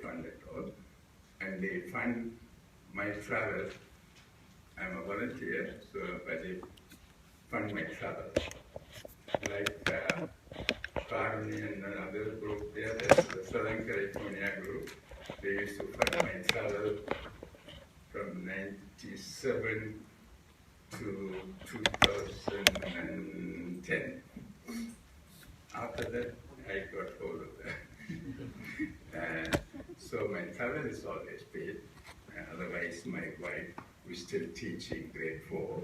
fund at all. And they fund my travel. I'm a volunteer, so but they fund my travel. Like Karni and another group there, that's the Southern California group. They used to fund my travel from 97 to 2010. After that, I got hold of that. So my travel is always paid. Otherwise, my wife, who's still teaching grade 4,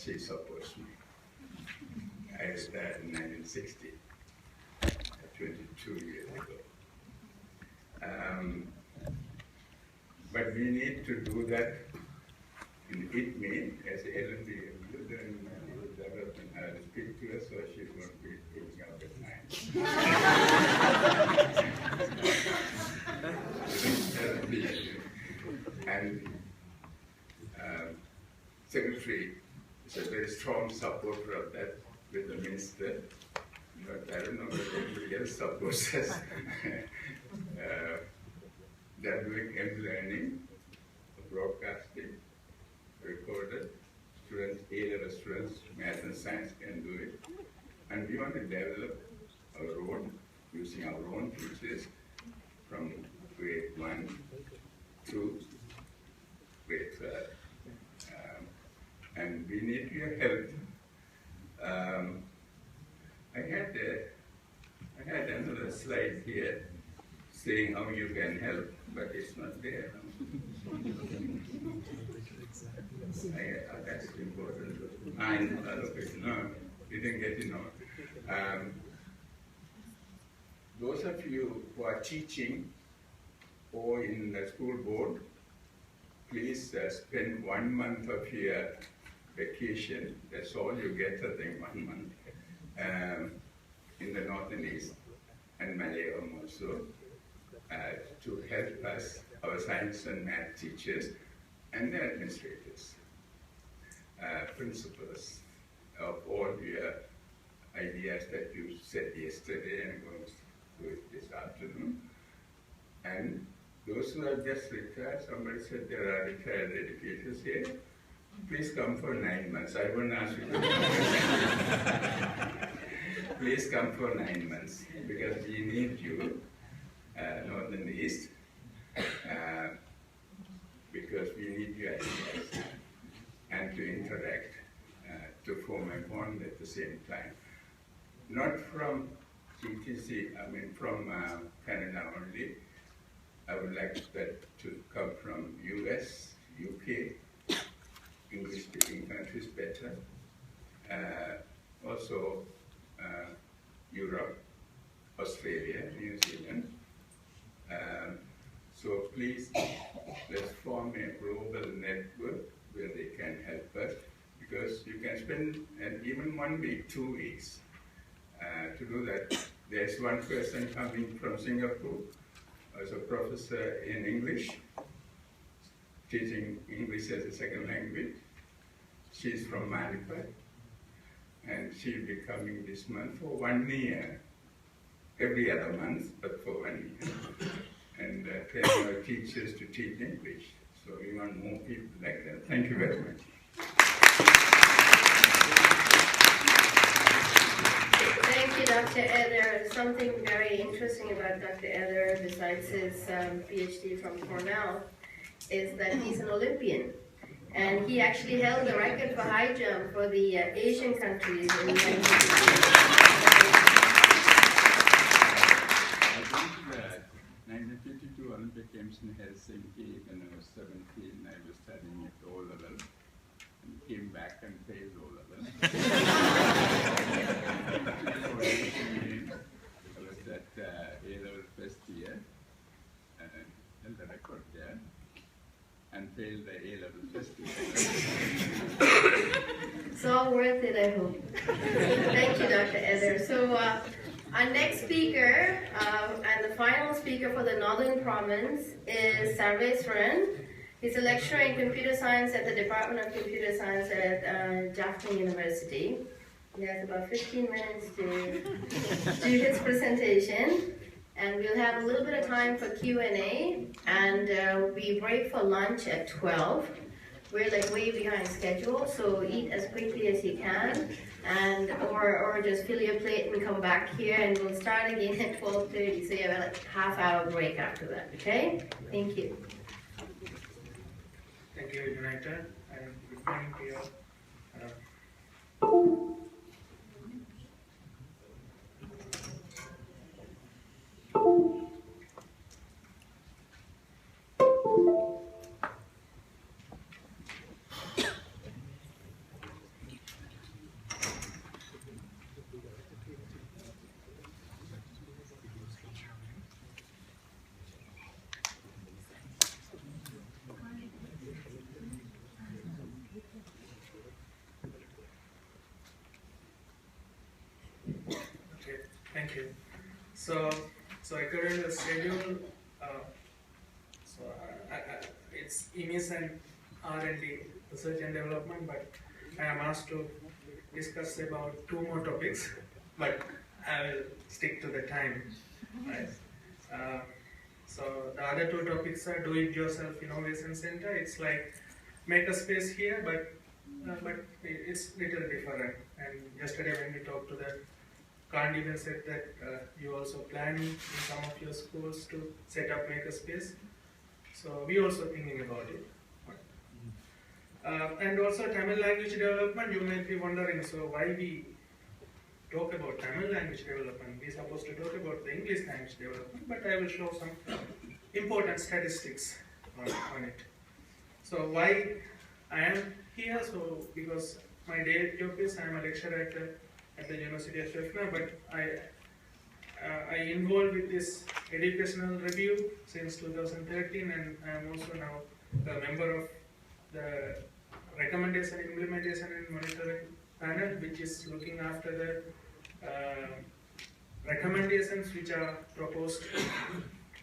she supports me. I retired in 1960, 22 years ago. But we need to do that in ITME as L&D, development. I will speak to her so she won't be taking out the time. And Secretary is a very strong supporter of that with the minister, but I don't know whether anybody else supports us. They're doing learning, broadcasting, recorded. Students, A-level students, math and science can do it. And we want to develop our own, using our own teachers from grade 1 to grade 12. And we need your help. I had another slide here saying how you can help, but it's not there. That's important. No, you didn't get to know. Those of you who are teaching or in the school board, please spend 1 month of your vacation. That's all you get, I think, 1 month, in the North and East, and Malayalam also, to help us, our science and math teachers, and the administrators, principals, of all your ideas that you said yesterday and going to do it this afternoon. And those who have just retired, somebody said there are retired educators here. Please come for 9 months. I won't ask you to come. Please come for 9 months because we need you, North and East, because we need your ideas and to interact, to form a bond at the same time. Not from GTC, I mean from Canada only. I would like that to come from US, UK, English-speaking countries better. Also Europe, Australia, New Zealand. So please, let's form a global network where they can help us, because you can spend even 1 week, 2 weeks to do that. There's one person coming from Singapore as a professor in English, teaching English as a second language. She's from Manipur, and she'll be coming this month for 1 year, every other month, but for 1 year, and training our teachers to teach English. So we want more people like that. Thank you very much. Thank you, Dr. Eder. Something very interesting about Dr. Eder, besides his PhD from Cornell, is that he's an Olympian. And he actually held the record for high jump for the Asian countries in the 1952 Olympic Games in Helsinki. When I was 17, I was studying at O-level and came back and failed O-level. I was at A-level first year and held the record there and failed the A-level first year. It's all worth it, I hope. Thank you, Dr. Eder. So our next speaker and the final speaker for the Northern Province is Sarveswaran. He's a lecturer in computer science at the Department of Computer Science at Jaffna University. He has about 15 minutes to do his presentation. And we'll have a little bit of time for Q&A, and we break for lunch at 12. We're like way behind schedule, so eat as quickly as you can, and or just fill your plate and come back here, and we'll start again at 12:30. So you have like half-hour break after that. Okay? Thank you. Thank you, Juanita, and good morning to you. Thank you. So according to the schedule, it's EMIS and R&D, research and development, but I am asked to discuss about 2 more topics, but I will stick to the time. Right? So the other 2 topics are Do-It-Yourself Innovation Center. It's like make a space here, but it's little different. And yesterday when we talked to the Can't even said that you also plan in some of your schools to set up makerspace. So we also thinking about it. And also Tamil language development, you may be wondering, so why we talk about Tamil language development? We're supposed to talk about the English language development, but I will show some important statistics on it. So why I am here? So because my day job is I am a lecturer at the University of Jaffna, but I involved with this educational review since 2013, and I am also now the member of the recommendation, implementation and monitoring panel, which is looking after the recommendations which are proposed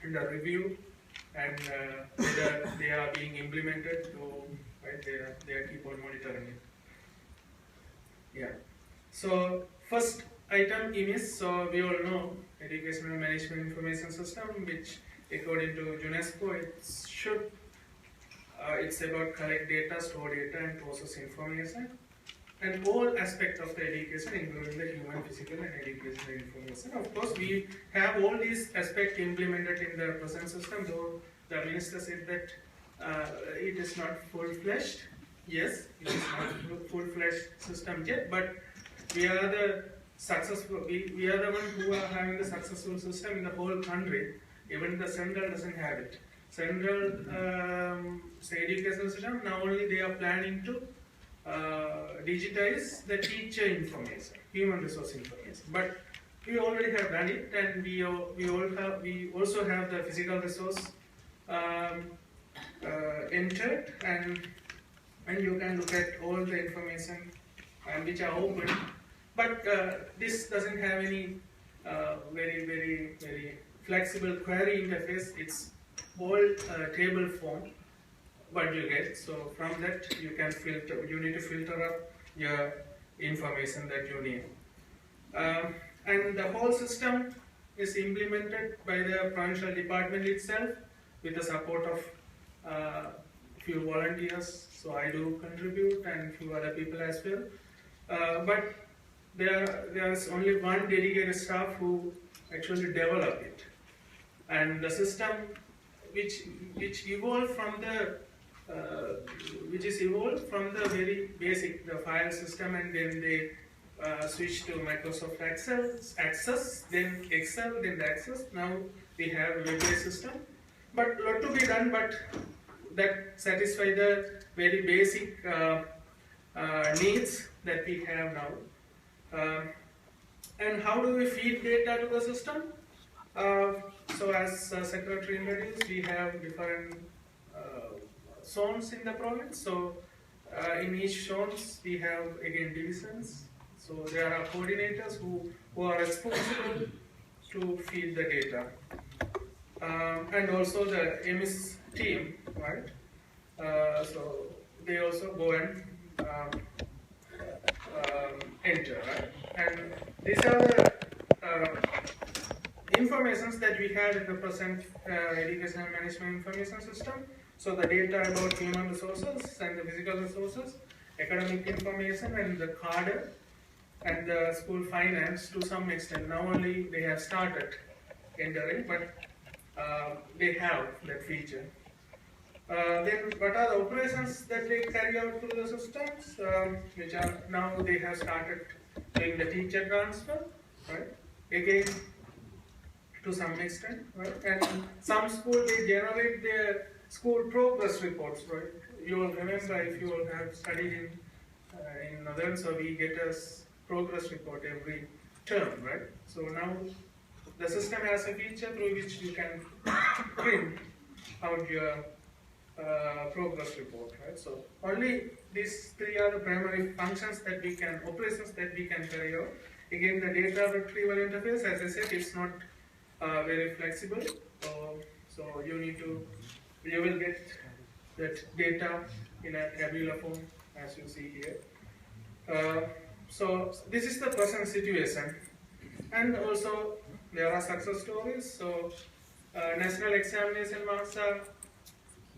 in the review, and whether they are being implemented, so right, they keep on monitoring it. Yeah. So first item EMIS, so we all know Educational Management Information System, which according to UNESCO it's about collect data, store data and process information and all aspects of the education, including the human, physical and educational information. Of course, we have all these aspects implemented in the present system, though the minister said that it is not full-fledged. Yes, it is not full-fledged system yet, but we are the successful. We are the ones who are having the successful system in the whole country. Even the central doesn't have it. Central education system, now only they are planning to digitize the teacher information, human resource information. But we already have done it, and we also have the physical resource entered, and you can look at all the information which are open. But this doesn't have any very flexible query interface. It's all table form. What you get. So from that you can filter. You need to filter up your information that you need. And the whole system is implemented by the provincial department itself with the support of few volunteers. So I do contribute and few other people as well. But there's only one dedicated staff who actually develop it, and the system which evolved from the very basic the file system, and then they switched to Microsoft Access, then Excel, then the Access. Now we have a web-based system, but lot to be done. But that satisfy the very basic needs that we have now. And how do we feed data to the system? So as Secretary introduced, we have different zones in the province. So in each zones we have again divisions. So there are coordinators who are responsible to feed the data. And also the EMIS team, right? So they also go and enter, right? And these are the informations that we have in the present education and management information system. So the data about human resources and the physical resources, academic information and the cadre and the school finance to some extent. Now only they have started entering, but they have that feature. Then what are the operations that they carry out through the systems, which are now they have started doing the teacher transfer, right? Again, to some extent, right? And some school they generate their school progress reports, right? You will remember if you all have studied in Northern, so we get a progress report every term, right? So now the system has a feature through which you can print out your progress report, right? So only these three are the primary functions that we can, operations that we can carry out. Again, the data retrieval interface, as I said, is not very flexible. So you will get that data in a tabular form, as you see here. So this is the present situation, and also there are success stories. So national examination marks are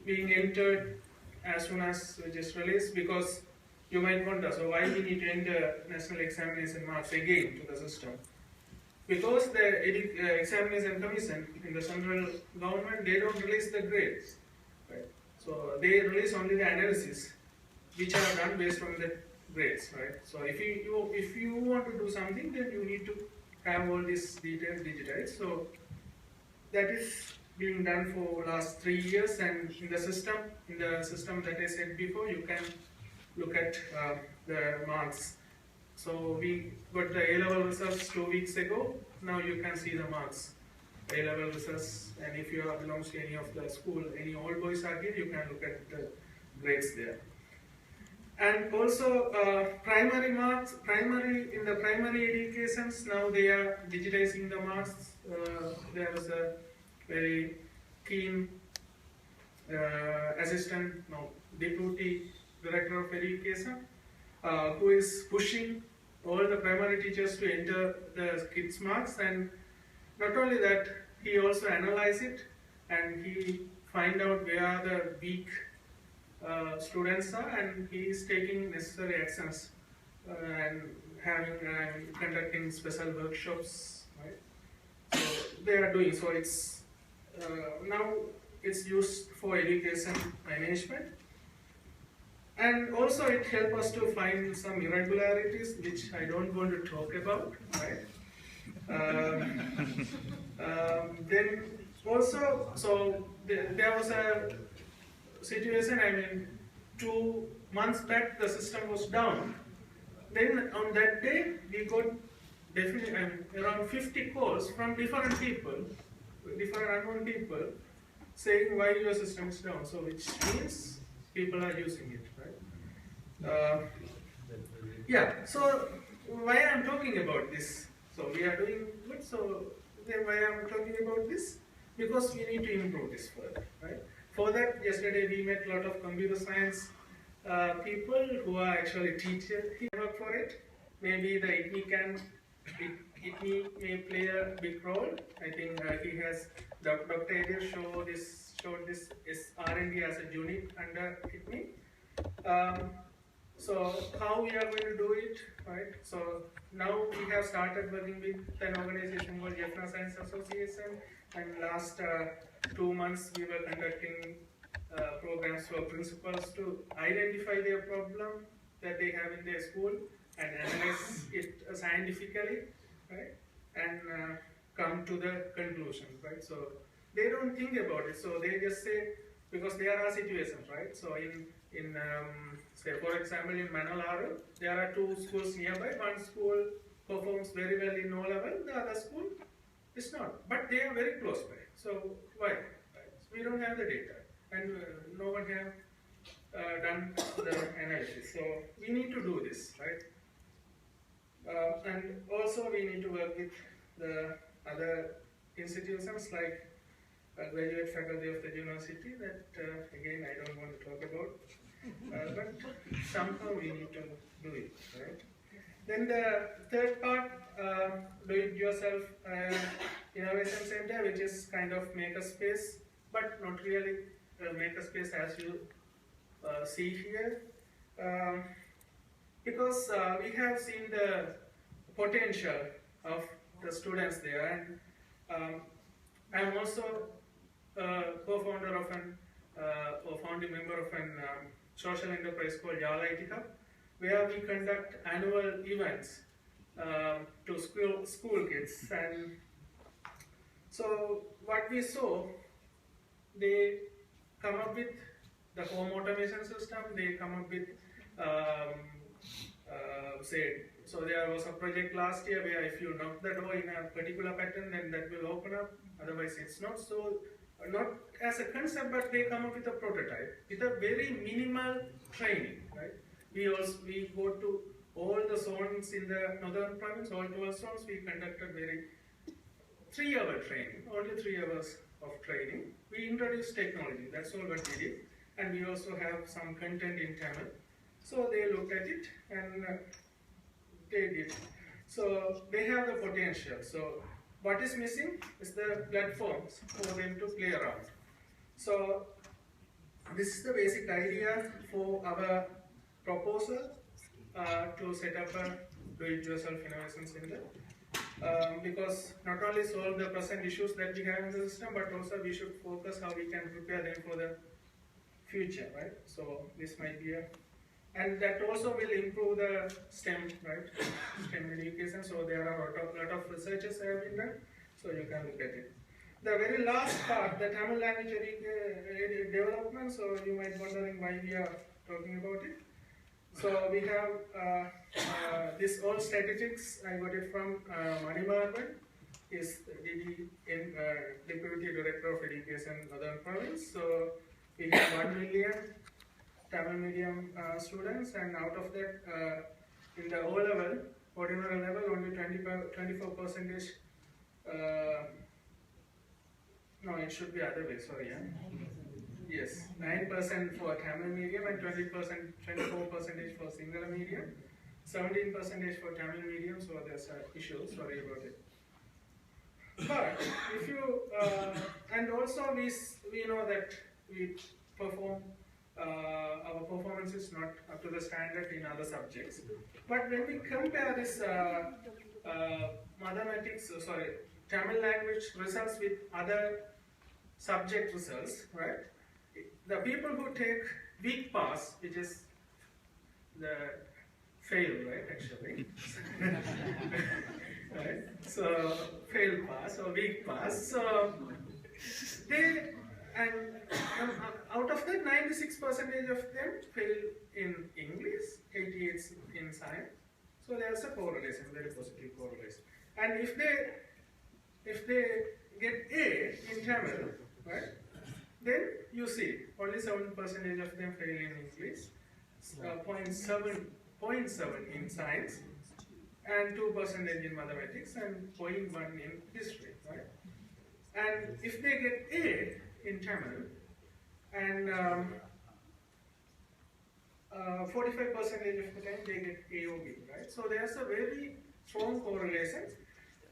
being entered as soon as it is released, because you might wonder, so why we need to enter national examination marks again to the system? Because the examination commission in the central government, they don't release the grades, right? So they release only the analysis, which are done based on the grades, right? So if you want to do something, then you need to have all these details digitized. So that is being done for last 3 years, and in the system that I said before, you can look at the marks. So we got the A-level results 2 weeks ago. Now you can see the marks, A-level results, and if you belong to any of the school, any old boys are here, you can look at the grades there. And also primary marks, in the primary educations, now they are digitizing the marks. There was a very keen assistant, deputy director of education, who is pushing all the primary teachers to enter the kids' marks, and not only that, he also analyze it and he find out where the weak students are, and he is taking necessary actions and conducting special workshops, right? So they are doing, so it's now it's used for education management. And also it helps us to find some irregularities, which I don't want to talk about, right? Then also, so there was a situation, 2 months back the system was down. Then on that day we got definitely around 50 calls from different people, different unknown people, saying why your system is down. So which means people are using it, right? Yeah, so why I'm talking about this? So we are doing good, so then why I'm talking about this? Because we need to improve this further, right? For that, yesterday we met a lot of computer science people who are actually teachers. He work for it. Maybe the ITNI may play a big role. I think he has, Dr. Edil showed this R&D as a unit under ITNI. So how we are going to do it, right? So now we have started working with an organization called Jaffna Science Association, and last 2 months we were conducting programs for principals to identify their problem that they have in their school and analyze it scientifically, right? And come to the conclusion, right? So they don't think about it, so they just say, because there are situations, right? So in say for example in Manalaru, there are 2 schools nearby. One school performs very well in O level, the other school is not, but they are very close by. So why? Right? So we don't have the data, and no one have done the analysis. So we need to do this, right? And also we need to work with the other institutions like graduate faculty of the university that again I don't want to talk about, but somehow we need to do it, right? Then the third part, do-it-yourself innovation center, which is kind of makerspace, but not really makerspace as you see here, because we have seen the potential of the students there, and I'm also co-founder of or founding member of an social enterprise called Jaffna, where we conduct annual events to school kids. And so what we saw, they come up with the home automation system, they come up with so there was a project last year where if you knock the door in a particular pattern, then that will open up, otherwise it's not. So not as a concept, but they come up with a prototype with a very minimal training, right? We go to all the zones in the northern province, all 12 zones. We conducted very 3-hour training, only 3 hours of training. We introduced technology, that's all what we did. And we also have some content in Tamil. So they looked at it and they did. So they have the potential. So what is missing is the platforms for them to play around. So this is the basic idea for our proposal to set up a do-it-yourself innovation center. Because not only solve the present issues that we have in the system, but also we should focus how we can prepare them for the future, right? So this might be and that also will improve the STEM, right? STEM education. So there are a lot of researches have been done. So you can look at it. The very last part, the Tamil language development. So you might be wondering why we are talking about it. So we have this all statistics. I got it from Manimarvan. Is Deputy Director of Education, Northern Province. So we have 1 million Tamil medium students, and out of that, in the O level, ordinary level, only 24%. No, it should be other way. Sorry, yeah. Yes, 9% for Tamil medium and 24% for singular medium, 17% for Tamil medium. So there's an issue. Sorry about it. But if you and also we know that we perform. Our performance is not up to the standard in other subjects. But when we compare this Tamil language results with other subject results, right? The people who take weak pass, which is the fail, right, actually. Right? So, fail pass or weak pass. So, they, and out of that, 96% of them fail in English, 88% in science. So there's a correlation, very positive correlation. And if they get A in Tamil, right, then you see only 7% of them fail in English, 0.7 in science, and 2% in mathematics, and 0.1 in history, right? And if they get A in Tamil, and 45% of the time they get A or B, right? So there's a very strong correlation.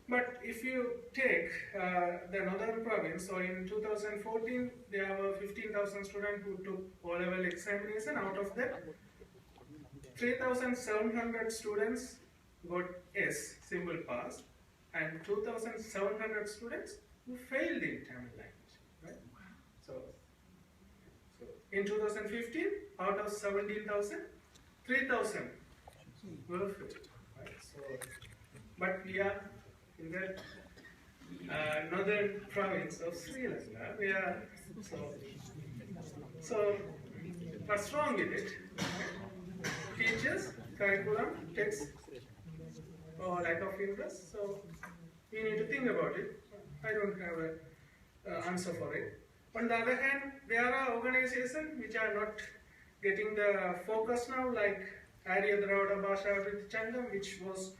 But if you take the Northern Province, so in 2014, there were 15,000 students who took O-level examination. Out of that, 3,700 students got S, simple pass, and 2,700 students who failed in Tamil language, right? So in 2015, out of 17,000, 3,000 were failed, right? So, but we are in the northern province of Sri Lanka. We are so what's wrong with it? Teachers, curriculum, text, or lack of interest. So we need to think about it. I don't have an answer for it. On the other hand, there are organizations which are not getting the focus now, like Ethirveerasingam Bhasha, which was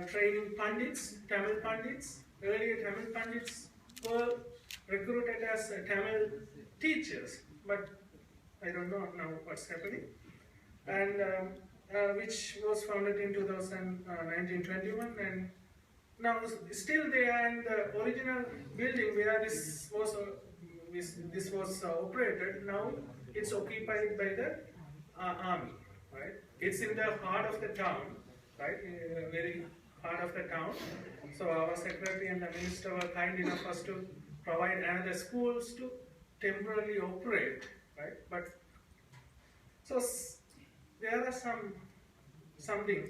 training pandits, Tamil pandits. Earlier Tamil pandits were recruited as Tamil teachers, but I don't know now what's happening. And which was founded in 1921, and now still they are in the original building where this was operated. Now it's occupied by the army, right? It's in the heart of the town, right? Very heart of the town. So our secretary and the minister were kind enough us to provide another schools to temporarily operate, right? But so there are something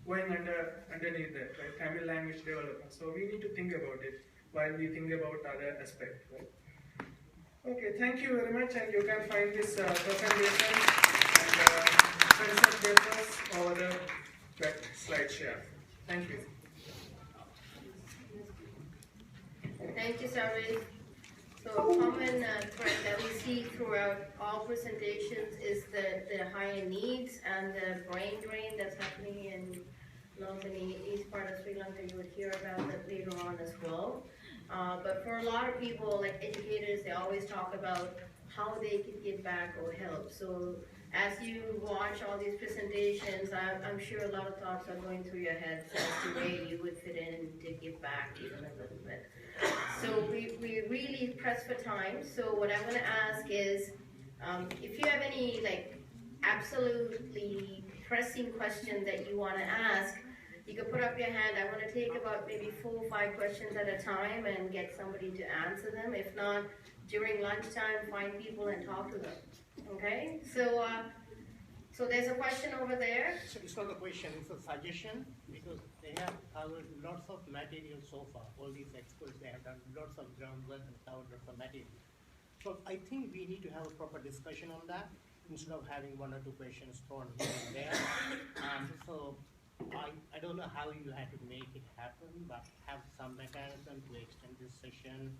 going underneath that, right? Tamil language development. So we need to think about it while we think about other aspects, right? Okay, thank you very much, and you can find this presentation and concept papers over the slide share. Thank you. Thank you, Sarveswaran. So a common thread that we see throughout all presentations is the higher needs and the brain drain that's happening in north and east part of Sri Lanka. You would hear about that later on as well. But for a lot of people, like educators, they always talk about how they can give back or help. So as you watch all these presentations, I'm sure a lot of thoughts are going through your heads as to where you would fit in to give back even a little bit. So we really press for time. So what I'm going to ask is, if you have any like absolutely pressing question that you want to ask, you can put up your hand. I want to take about maybe 4 or 5 questions at a time and get somebody to answer them. If not, during lunchtime, find people and talk to them. Okay? So, so there's a question over there. So it's not a question, it's a suggestion, because they have covered lots of material so far. All these experts, they have done lots of groundwork and covered lots of material. So I think we need to have a proper discussion on that instead of having 1 or 2 questions thrown here and there. So I don't know how you had to make it happen, but have some mechanism to extend this session,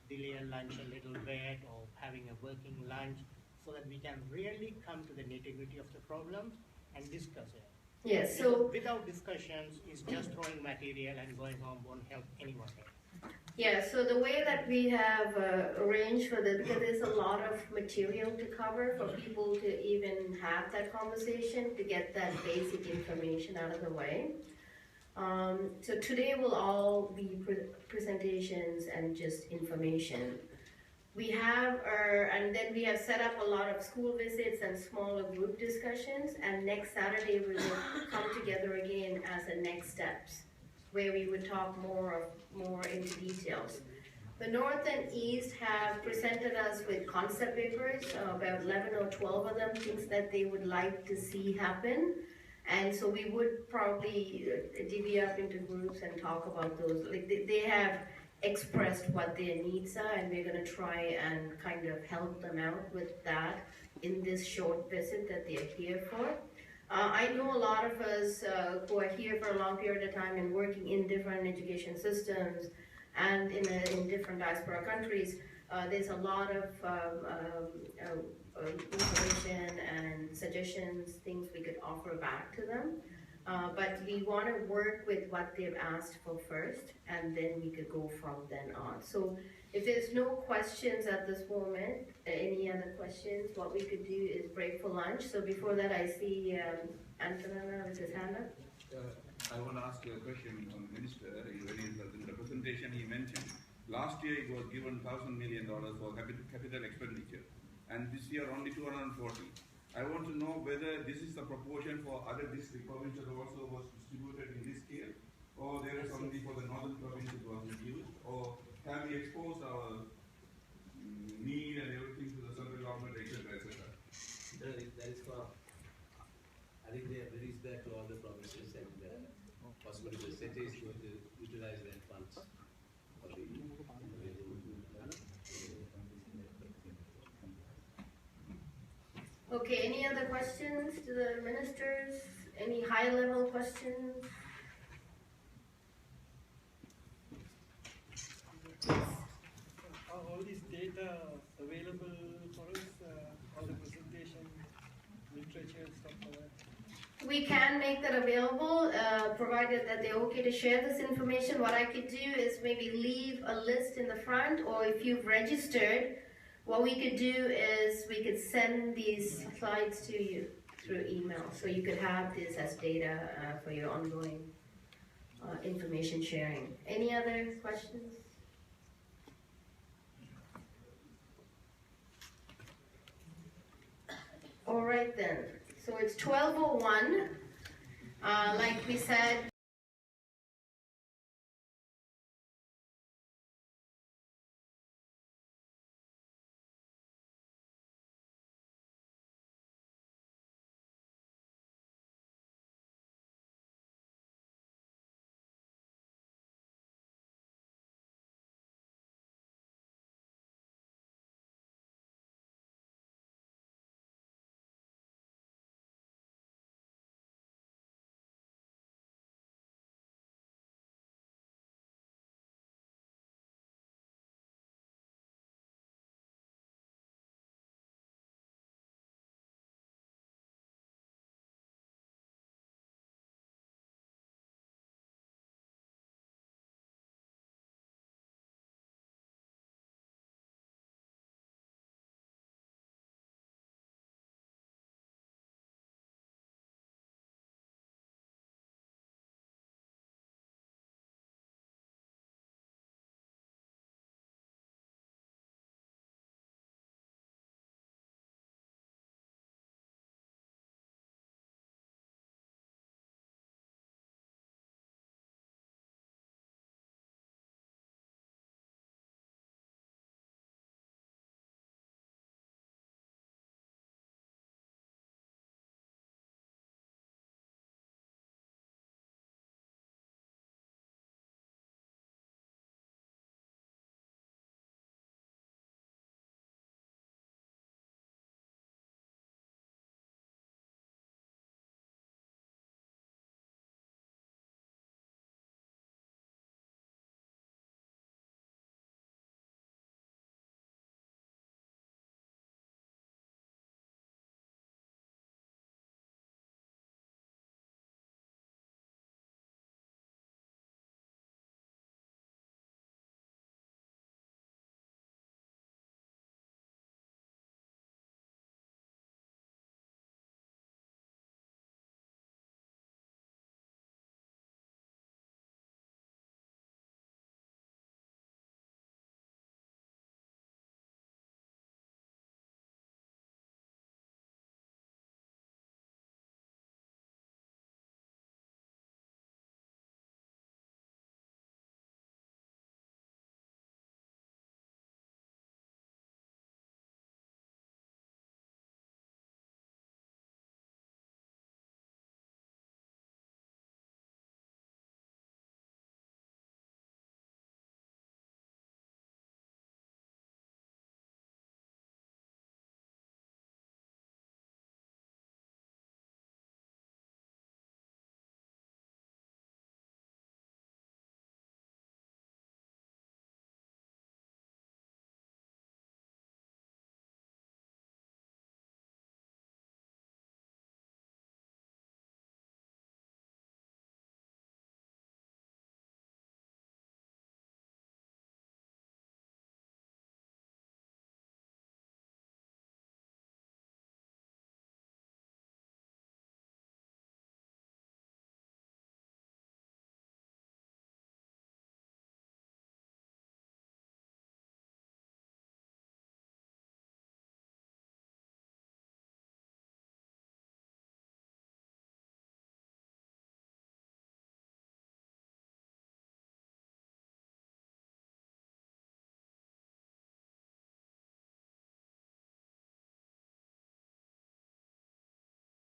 delay a lunch a little bit, or having a working lunch, so that we can really come to the nitty-gritty of the problem and discuss it. Yes, so without discussions, it's just throwing material and going home won't help anyone. yeah, so the way that we have arranged for this, because there's a lot of material to cover for people to even have that conversation, to get that basic information out of the way. So today will all be presentations and just information. We have and then we have set up a lot of school visits and smaller group discussions, and next Saturday we will come together again as the next steps, where we would talk more into details. The North and East have presented us with concept papers, about 11 or 12 of them, things that they would like to see happen. And so we would probably divvy up into groups and talk about those. Like they have expressed what their needs are, and we're going to try and kind of help them out with that in this short visit that they're here for. I know a lot of us who are here for a long period of time and working in different education systems and in different diaspora countries. There's a lot of information and suggestions, things we could offer back to them. But we want to work with what they've asked for first, and then we could go from then on. So if there's no questions at this moment, any other questions, what we could do is break for lunch. So before that, I see Antonella with his hand up. I want to ask you a question on the minister. In the presentation he mentioned, last year it was given $1,000 million for capital expenditure, and this year only 240. I want to know whether this is the proportion for other district provinces also was distributed in this scale, or there is only for the northern provinces was reduced, or have we exposed our need and everything to the central government, etc., etc. That is for, I think they have released that to all the provinces, and possibly the state is going to utilize that funds. Okay, any other questions to the ministers? Any high-level questions? Are all these data available for us, all the presentation, literature, stuff like that? We can make that available, provided that they're okay to share this information. What I could do is maybe leave a list in the front, or if you've registered, what we could do is we could send these slides to you. through email. So you could have this as data for your ongoing information sharing. Any other questions? All right then. So it's 12:01. Like we said,